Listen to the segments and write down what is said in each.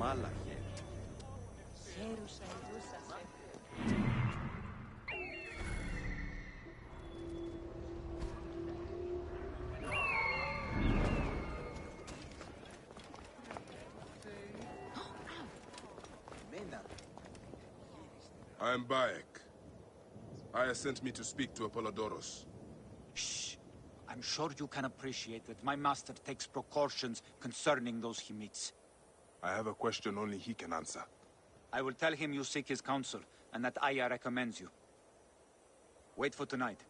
άλλα χέρια. I am Bayek. Aya sent me to speak to Apollodoros. Shh. I'm sure you can appreciate that my master takes precautions concerning those he meets. I have a question only he can answer. I will tell him you seek his counsel, and that Aya recommends you. Wait for tonight.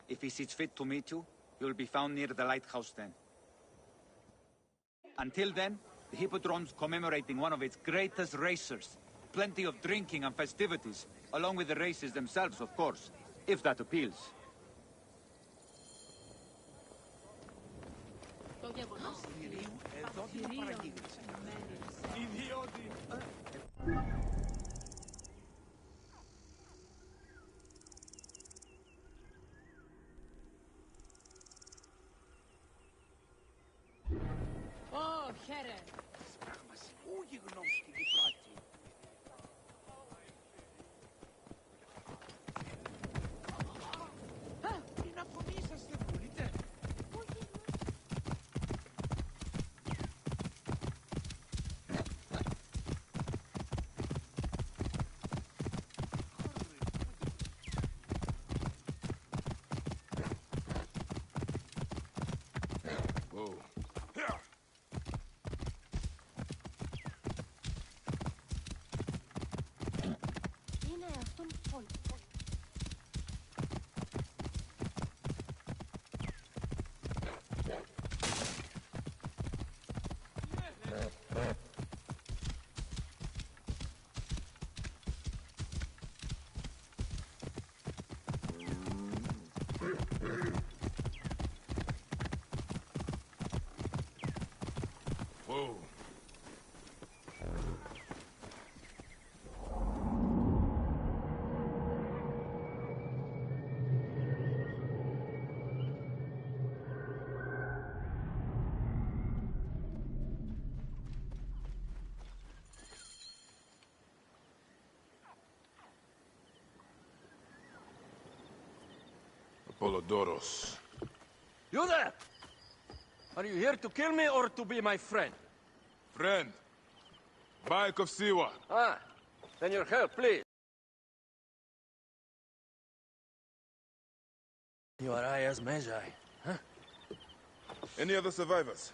If he sees fit to meet you, he will be found near the lighthouse then. Until then, the Hippodrome's commemorating one of its greatest racers. Plenty of drinking and festivities, along with the races themselves, of course, if that appeals. Oh, χαίρε. Ούγι γνώση τη πράτη. Τι να φωνήσας, δεν μπορείτε. Whoa. Είναι αυτόν πόλη. Whoa. Apollodoros. You there! Are you here to kill me or to be my friend? Friend. Bayek of Siwa. Ah, then your help, please. You are Aya's Magi, huh? Any other survivors?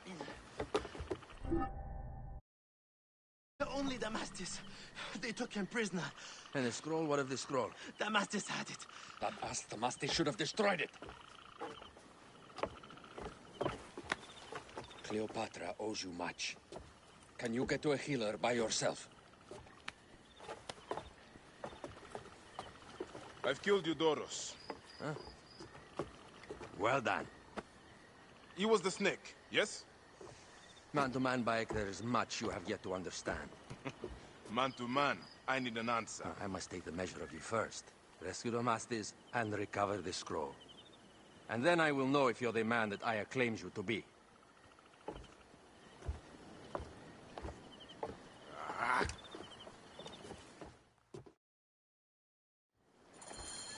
Only Damastis. They took him prisoner. And the scroll, what of the scroll? Damastis had it. That ass Damastis should have destroyed it. Cleopatra owes you much. Can you get to a healer by yourself? I've killed Eudoros. Huh? Well done. He was the snake, yes? Man to man, Bayek, there is much you have yet to understand. Man to man, I need an answer. I must take the measure of you first. Rescue Damastis and recover the scroll. And then I will know if you're the man that Aya claims you to be.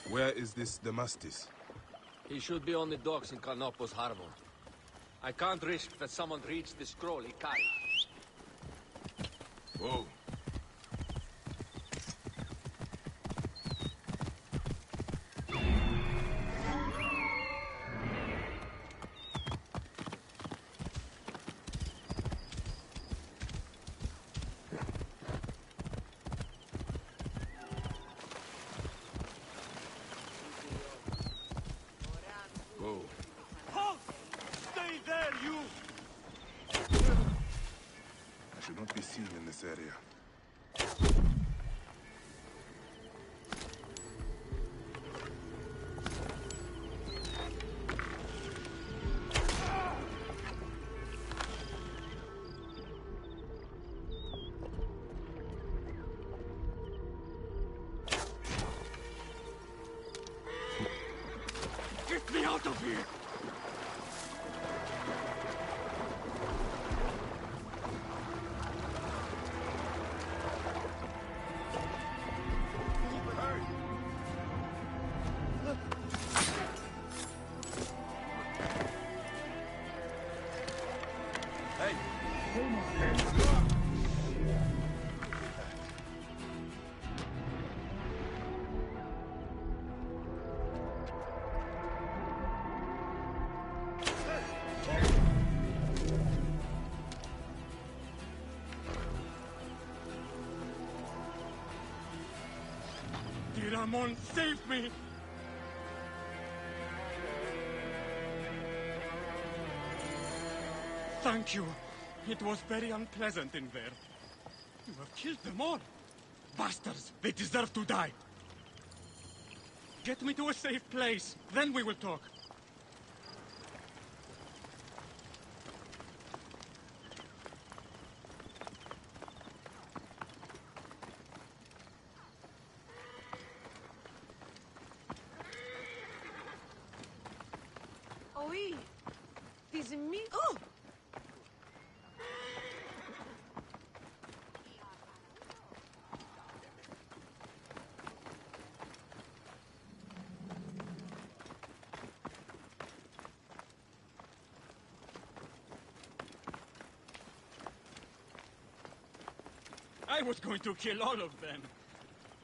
Where is this Damastis? He should be on the docks in Karnopos harbor. I can't risk that someone reads the scroll he carries. Whoa. Whoa. Halt! Stay there, you! I should not be seen in this area. Get me out of here! Come on, save me! Thank you. It was very unpleasant in there. You have killed them all. Bastards! They deserve to die. Get me to a safe place. Then we will talk. Oui. These me. Oh! I was going to kill all of them.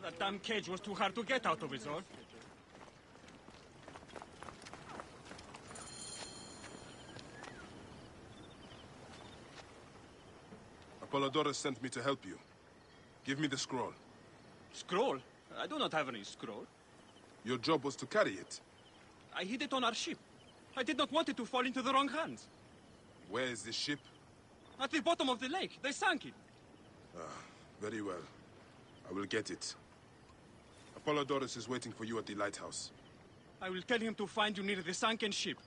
That damn cage was too hard to get out of, is all. Apollodorus sent me to help you. Give me the scroll. Scroll? I do not have any scroll. Your job was to carry it. I hid it on our ship. I did not want it to fall into the wrong hands. Where is this ship? At the bottom of the lake. They sank it. Very well. I will get it. Apollodorus is waiting for you at the lighthouse. I will tell him to find you near the sunken ship.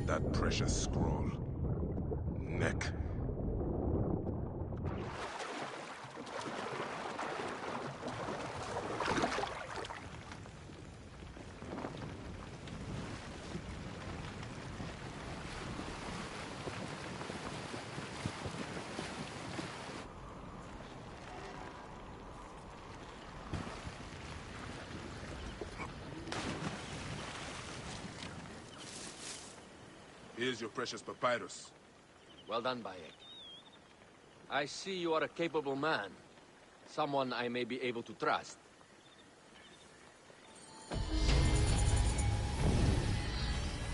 That precious scroll. Neck. Here's your precious papyrus. Well done, Bayek. I see you are a capable man. Someone I may be able to trust. The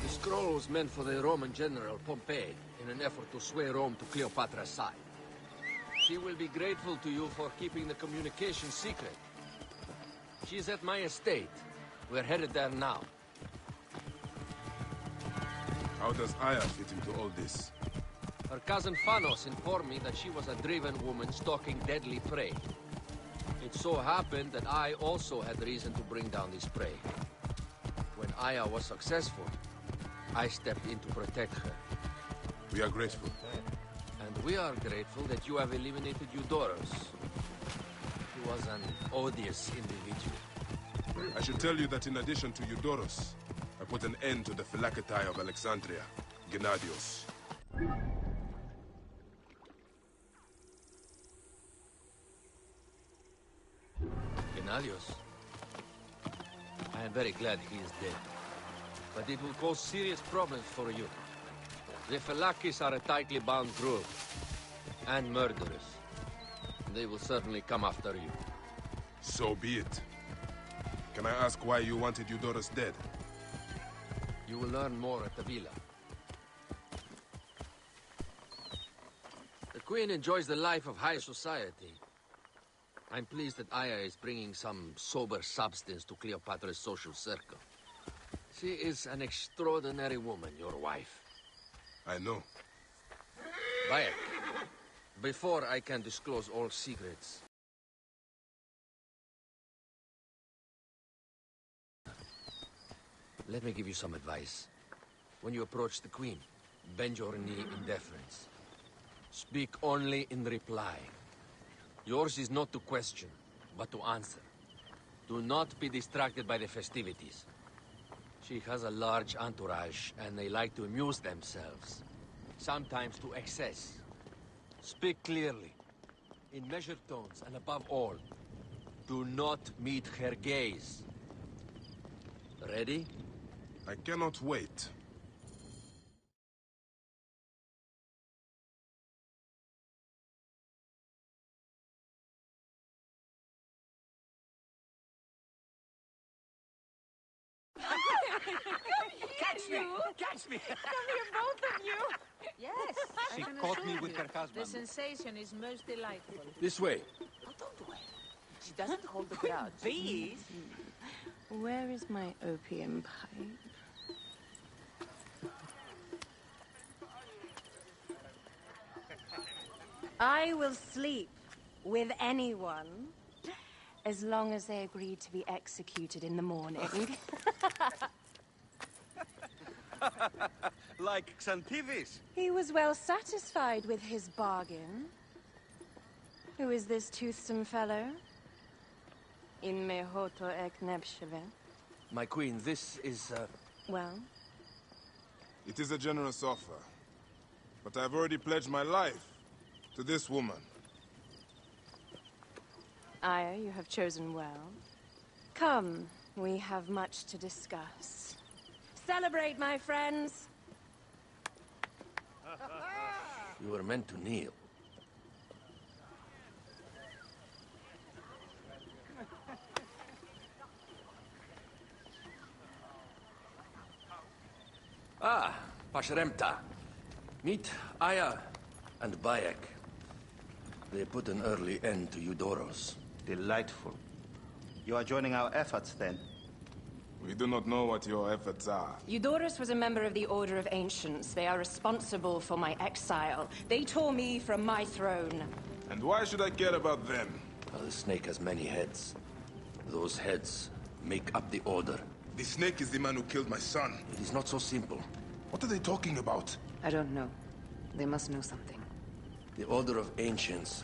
scroll was meant for the Roman general Pompey in an effort to sway Rome to Cleopatra's side. She will be grateful to you for keeping the communication secret. She's at my estate. We're headed there now. How does Aya fit into all this? Her cousin Phanos informed me that she was a driven woman stalking deadly prey. It so happened that I also had reason to bring down this prey. When Aya was successful, I stepped in to protect her. We are grateful. And we are grateful that you have eliminated Eudorus. He was an odious individual. I should tell you that in addition to Eudorus, I put an end to the Phylacetae of Alexandria, Gennadios. Gennadios? I am very glad he is dead. But it will cause serious problems for you. The Phylakis are a tightly bound group. And murderers. They will certainly come after you. So be it. Can I ask why you wanted Eudorus dead? You will learn more at the villa. The Queen enjoys the life of high society. I'm pleased that Aya is bringing some sober substance to Cleopatra's social circle. She is an extraordinary woman, your wife. I know. Bayek, before I can disclose all secrets, Let me give you some advice. When you approach the Queen, bend your knee in deference. Speak only in reply. Yours is not to question, but to answer. Do not be distracted by the festivities. She has a large entourage, and they like to amuse themselves. Sometimes to excess. Speak clearly, in measured tones, and above all, do not meet her gaze. Ready? I cannot wait. Catch me! Catch me! Come here, both of you. Yes. She I can caught assure me with you, her husband. The sensation is most delightful. This way. Oh, don't worry. She doesn't hold the grudge. Please? Where is my opium pipe? I will sleep with anyone as long as they agree to be executed in the morning. Like Xantivis. He was well satisfied with his bargain. Who is this toothsome fellow? In mehoto ek nebsheve. My queen, this is, Well, It is a generous offer. But I've already pledged my life to this woman. Aya, you have chosen well. Come, we have much to discuss. Celebrate, my friends! you were meant to kneel. Ah, Pashremta. Meet Aya and Bayek. They put an early end to Eudoros. Delightful. You are joining our efforts, then? We do not know what your efforts are. Eudoros was a member of the Order of Ancients. They are responsible for my exile. They tore me from my throne. And why should I care about them? Well, the snake has many heads. Those heads make up the Order. The snake is the man who killed my son. It is not so simple. What are they talking about? I don't know. They must know something. The Order of Ancients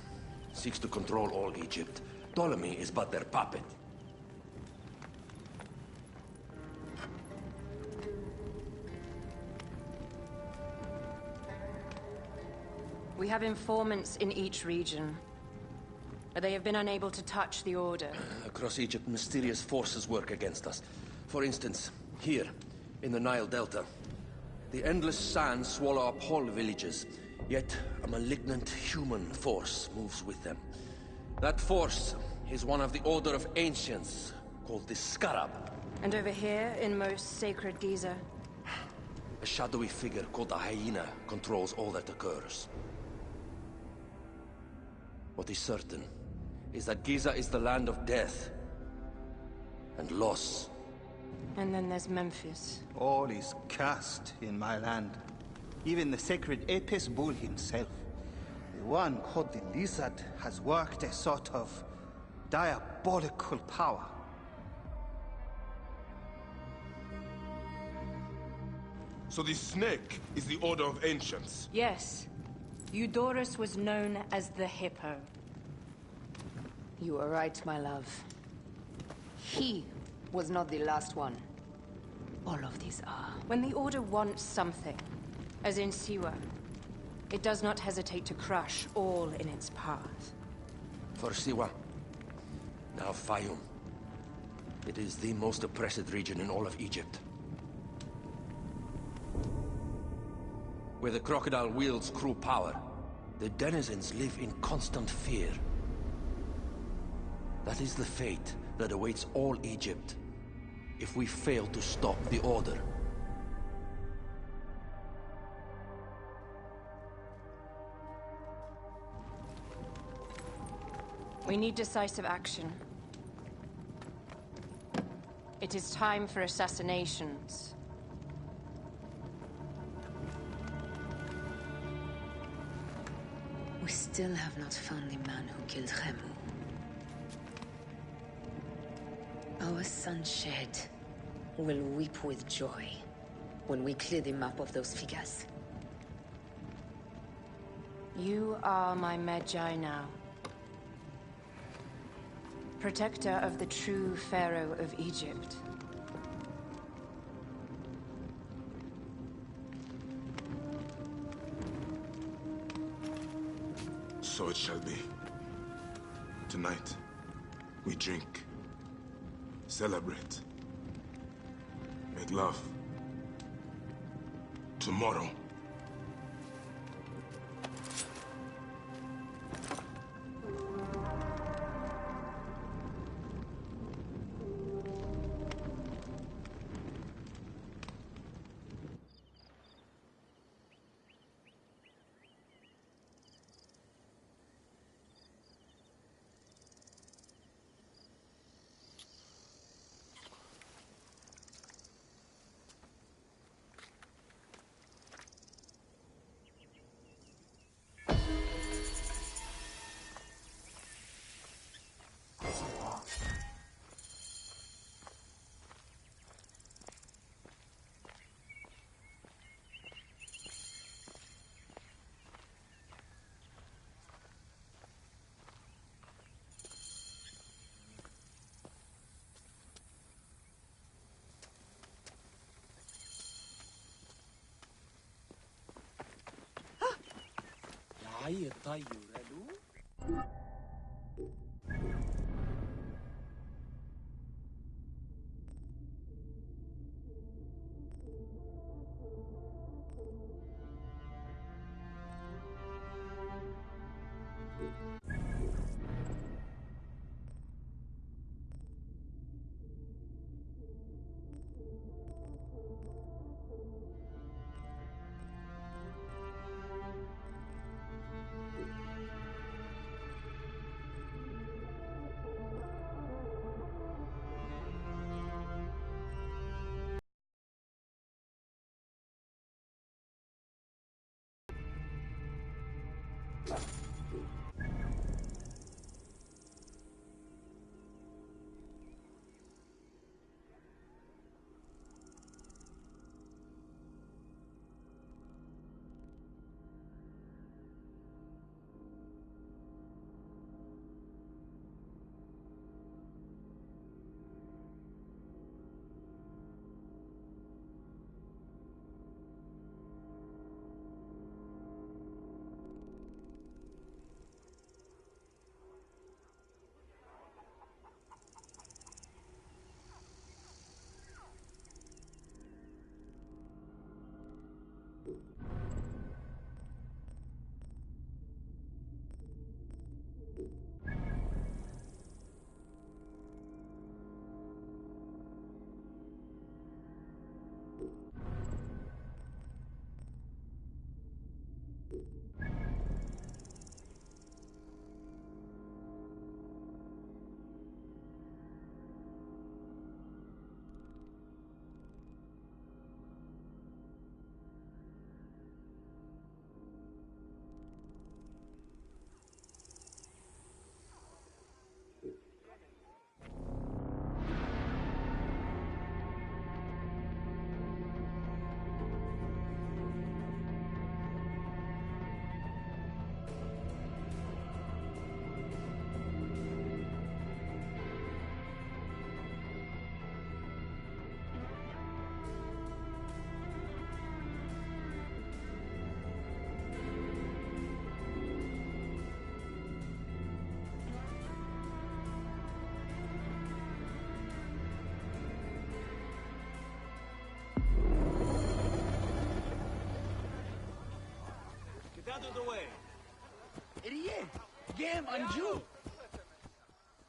seeks to control all Egypt. Ptolemy is but their puppet. We have informants in each region. But they have been unable to touch the Order. Across Egypt, mysterious forces work against us. For instance, here, in the Nile Delta, the endless sands swallow up whole villages, yet a malignant human force moves with them. That force is one of the Order of Ancients, called the Scarab. And over here, in most sacred Giza, A shadowy figure called a hyena controls all that occurs. What is certain is that Giza is the land of death and loss. and then there's Memphis. All is cursed in my land. Even the sacred Apis bull himself. The one called the Lizard has worked a sort of diabolical power. So the snake is the Order of Ancients. Yes, Eudoros was known as the Hippo. You are right, my love. He was not the last one. All of these are. When the Order wants something, as in Siwa, it does not hesitate to crush all in its path. For Siwa, now Fayum. It is the most oppressed region in all of Egypt. Where the crocodile wields cruel power, the denizens live in constant fear. That is the fate that awaits all Egypt if we fail to stop the Order. We need decisive action. It is time for assassinations. We still have not found the man who killed Khemu. Our son shed will weep with joy when we clear the map of those figures. You are my Magi now. Protector of the true Pharaoh of Egypt. So it shall be. Tonight, we drink, celebrate, make love. Tomorrow, Out of the way.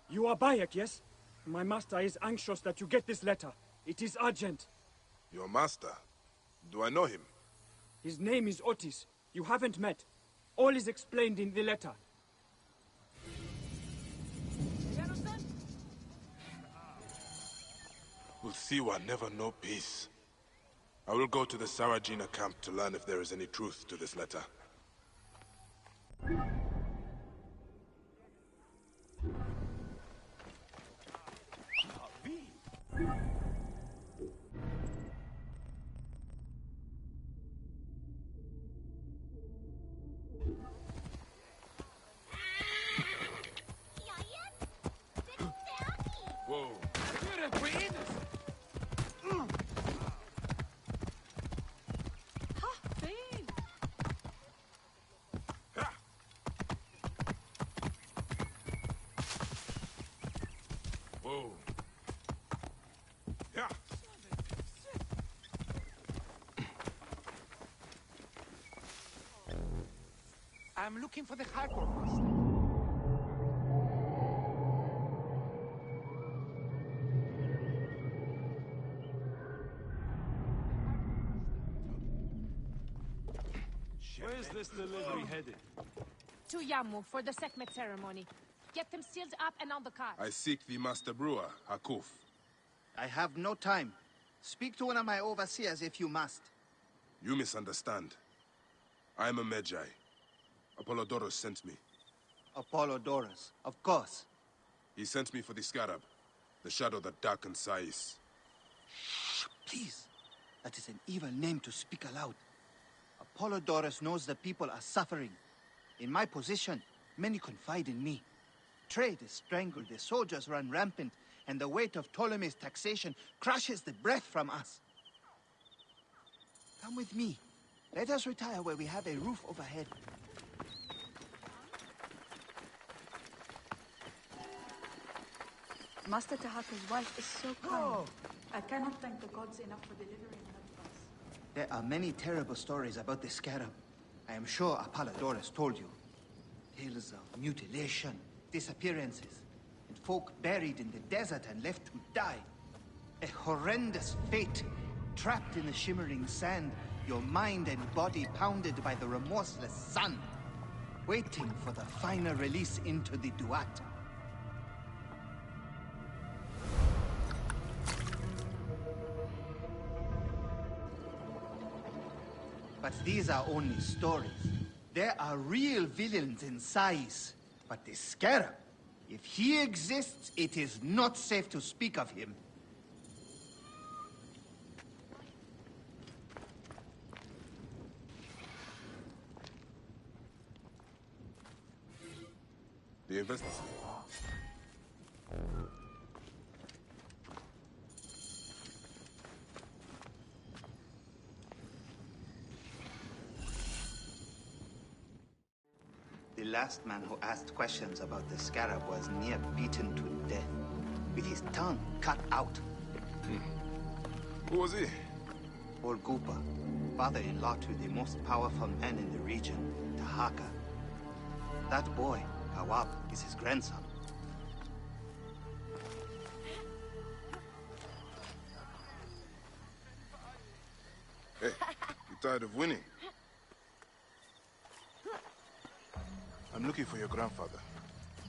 You are Bayek, yes? My master is anxious that you get this letter. It is urgent. your master. Do I know him? His name is Otis. You haven't met. All is explained in the letter. Will Siwa never know peace? I will go to the Sarajina camp to learn if there is any truth to this letter. I'm looking for the harbor master. Where's this delivery headed? To Yamu for the Sekhmet ceremony. Get them sealed up and on the cart. I seek the master brewer, Hakuf. I have no time. Speak to one of my overseers if you must. You misunderstand. I am a Magi. Apollodorus sent me. Apollodorus, of course. He sent me for the scarab, the shadow that darkens Sais. Please. That is an evil name to speak aloud. Apollodorus knows the people are suffering. In my position, many confide in me. Trade is strangled, the soldiers run rampant, and the weight of Ptolemy's taxation crushes the breath from us. Come with me. Let us retire where we have a roof overhead. Master Tahaka's wife is so kind. I cannot thank the gods enough for delivering her to us. There are many terrible stories about the scarab. I am sure Apollodorus told you. Tales of mutilation, disappearances, and folk buried in the desert and left to die. A horrendous fate, trapped in the shimmering sand, your mind and body pounded by the remorseless sun, waiting for the final release into the Duat. But these are only stories. There are real villains in Sais. But the Scarab, if he exists, it is not safe to speak of him. The investors. The last man who asked questions about the Scarab was near beaten to death, with his tongue cut out. Who was he? Orgupa, father-in-law to the most powerful man in the region, Tahaka. That boy, Kawab, is his grandson. Hey, you tired of winning? I'm looking for your grandfather.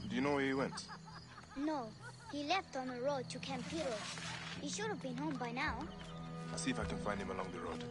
Do you know where he went? No, he left on the road to Campiros. He should have been home by now. I'll see if I can find him along the road.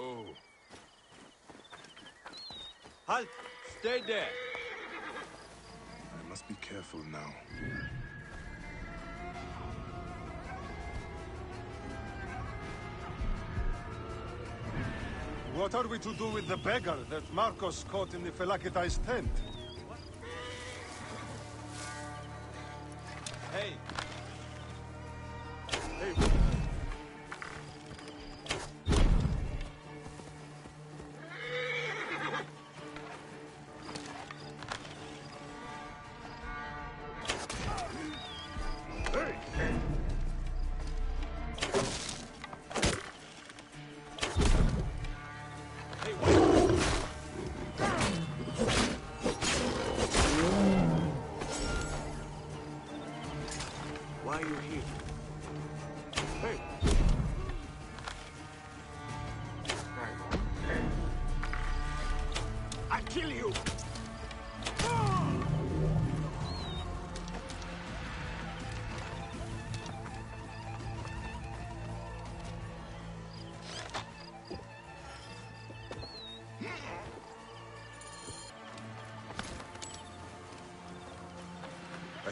Oh. Halt! Stay there! I must be careful now. What are we to do with the beggar that Marcos caught in the Felakitai's tent? Hey! Hey! Why are you here? Hey! I'll kill you!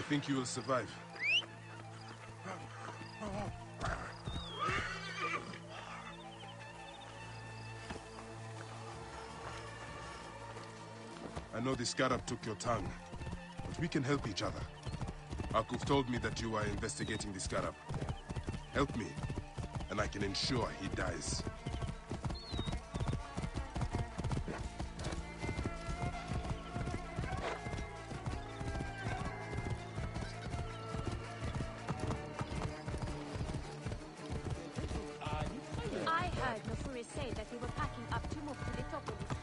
think you will survive? I know the scarab took your tongue, but we can help each other. Akuf told me that you are investigating the scarab. Help me, and I can ensure he dies. I heard Nofuri say that we were packing up to move to Litopolis.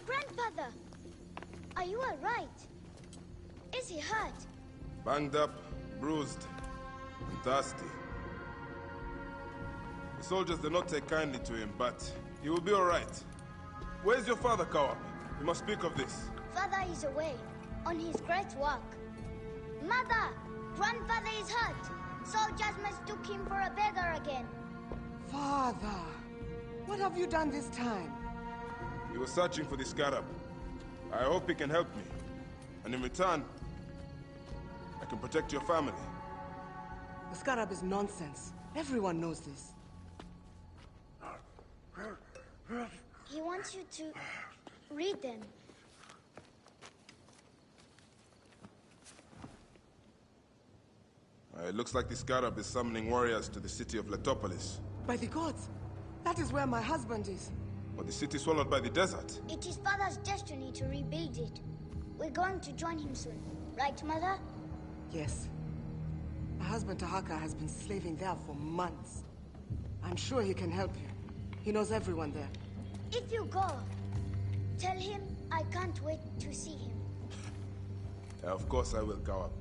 Grandfather, are you all right? Is he hurt? Banged up, bruised, and thirsty. The soldiers did not take kindly to him, but he will be all right. Where's your father, Kawab? We must speak of this. Father is away, on his great work. Mother! Grandfather is hurt! Soldiers mistook him for a beggar again. Father! What have you done this time? He was searching for the scarab. I hope he can help me. And in return, I can protect your family. The scarab is nonsense. Everyone knows this. He wants you to read them. It looks like the scarab is summoning warriors to the city of Letopolis. By the gods! That is where my husband is. But the city swallowed by the desert. It is Father's destiny to rebuild it. We're going to join him soon. Right, Mother? Yes. My husband Tahaka has been slaving there for months. I'm sure he can help you. He knows everyone there. If you go, tell him I can't wait to see him. Of course I will, Kawab.